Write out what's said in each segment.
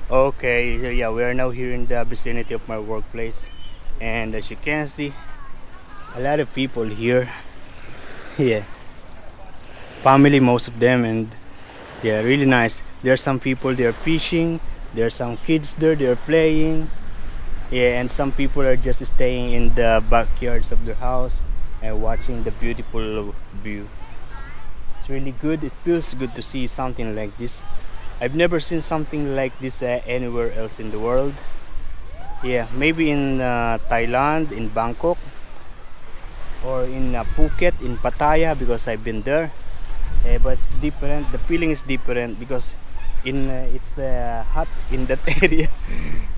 Okay, so yeah, we are now here in the vicinity of my workplace, and as you can see, a lot of people here. Yeah, family, most of them, and yeah, really nice. There are some people they are fishing. There are some kids there. They are playing. Yeah, and some people are just staying in the backyards of their house and watching the beautiful view. It's really good. It feels good to see something like this. I've never seen something like this anywhere else in the world. Yeah, maybe in Thailand, in Bangkok, or in Phuket, in Pattaya, because I've been there. But it's different. The feeling is different because in it's hot in that area,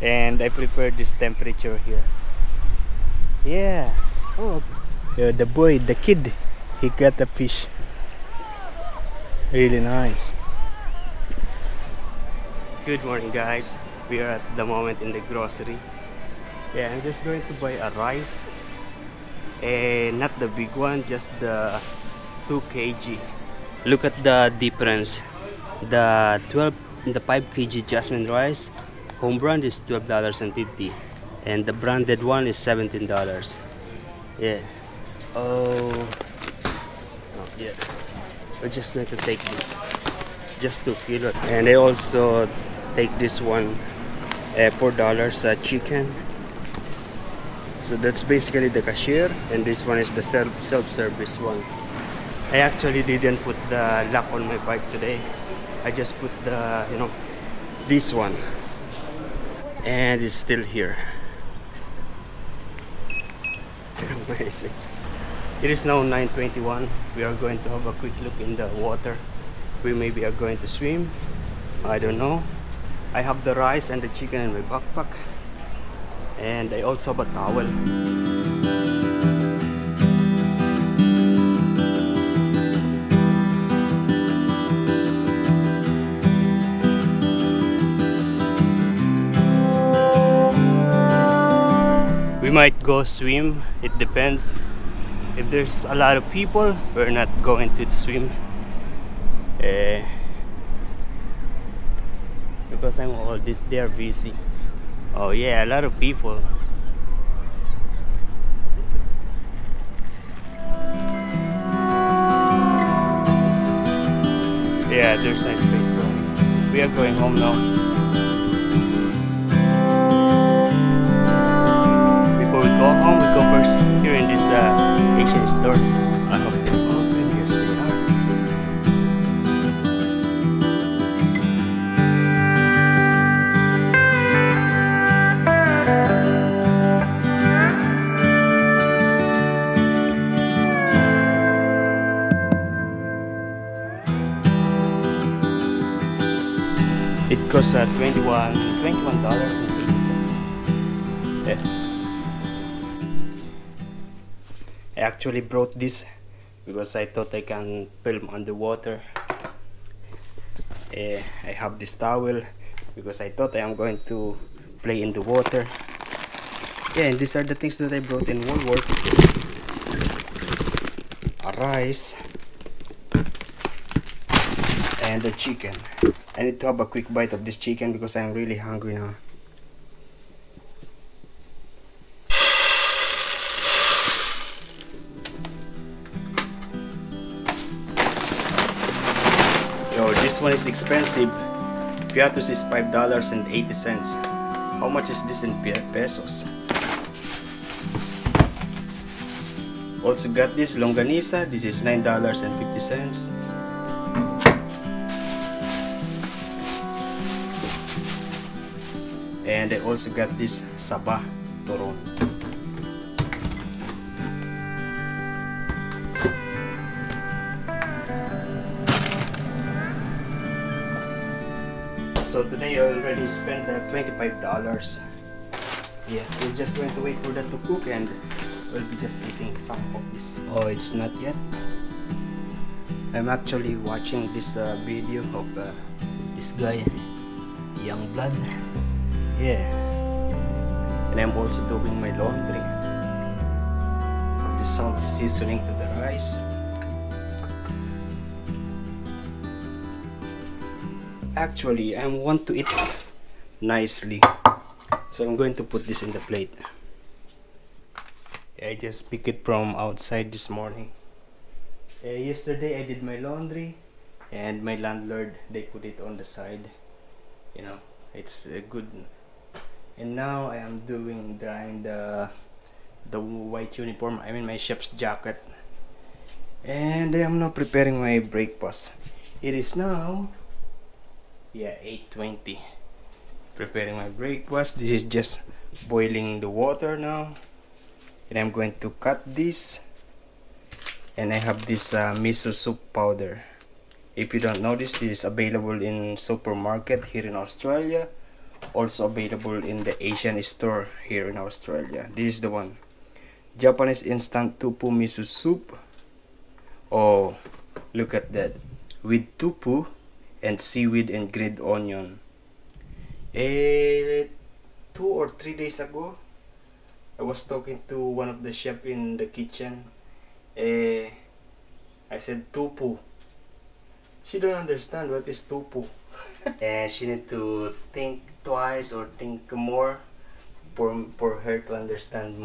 and I prefer this temperature here. Yeah. Oh, the boy, the kid, he got the fish. Really nice. Good morning, guys. We are at the moment in the grocery. Yeah, I'm just going to buy a rice, and not the big one, just the 2 kg. Look at the difference. The 12, the 5 kg jasmine rice, home brand is $12.50, and the branded one is $17. Yeah. Oh, no, yeah. We're just going to take this, just 2 kilo, and I also take this one, $4 chicken. So that's basically the cashier, and this one is the self-service one. I actually didn't put the lock on my bike today. I just put the, this one, and it's still here. Amazing. It is now 9:21. We are going to have a quick look in the water. We maybe are going to swim. I don't know. I have the rice and the chicken in my backpack, and I also have a towel. We might go swim. It depends. If there's a lot of people, we're not going to swim. Because I'm all this, they are busy. Oh yeah, a lot of people. Yeah, there's no space for me. We are going home now. Before we go home, we go first here in this Asian store. I hope they're open. Yes, they are. It costs $21.80. Yeah. I actually brought this because I thought I can film underwater. I have this towel because I thought I am going to play in the water. Yeah, and these are the things that I brought in Walmart. A rice and a chicken. I need to have a quick bite of this chicken because I'm really hungry now. Yo, this one is expensive. Piatos is $5.80. How much is this in pesos? Also got this longanisa. This is $9.50. And I also got this saba turon. So today I already spent $25. Yeah, we're just going to wait for that to cook, and we'll be just eating some of this. Oh, it's not yet. I'm actually watching this video of this guy, Youngblood. Yeah, and I'm also doing my laundry. This some seasoning to the rice. Actually, I want to eat nicely. So I'm going to put this in the plate. I just picked it from outside this morning. Yesterday I did my laundry, and my landlord, they put it on the side. You know, it's good. And now I am drying the white uniform. I mean my chef's jacket. And I am now preparing my breakfast. It is now 8:20. Preparing my breakfast. This is just boiling the water now. And I'm going to cut this. And I have this miso soup powder. If you don't know this is available in supermarket here in Australia. Also available in the Asian store here in Australia. This is the one. Japanese instant tofu miso soup. Oh, look at that. With tofu and seaweed and grilled onion. 2 or 3 days ago, I was talking to one of the chef in the kitchen. I said tofu. She don't understand what is tofu. And she need to think twice or think more for her to understand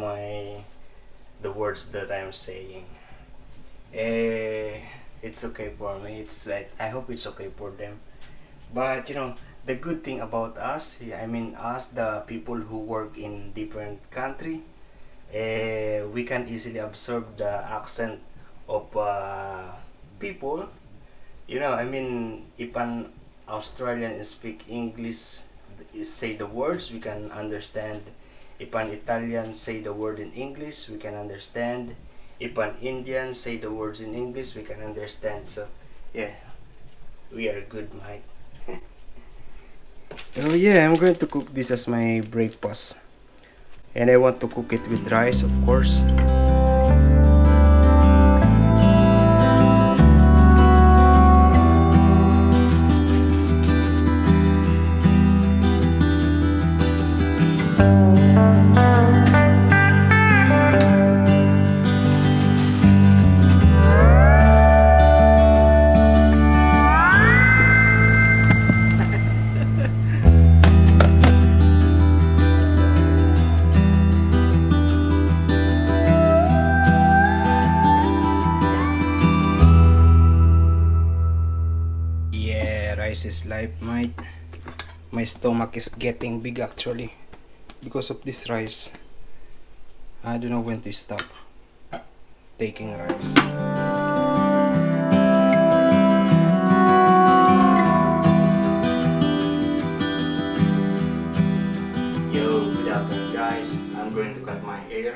the words that I'm saying. It's okay for me. I hope it's okay for them. But you know, the good thing about us, I mean us, the people who work in different country, we can easily absorb the accent of people. You know, I mean, if an Australian speak English, say the words, we can understand. If an Italian say the word in English, we can understand. If an Indian say the words in English, we can understand. So, yeah, we are good, Mike. Oh yeah, I'm going to cook this as my breakfast. And I want to cook it with rice, of course. Yeah, rice is life, mate. My stomach is getting big actually because of this rice. I don't know when to stop taking rice. Yo, good afternoon guys. I'm going to cut my hair.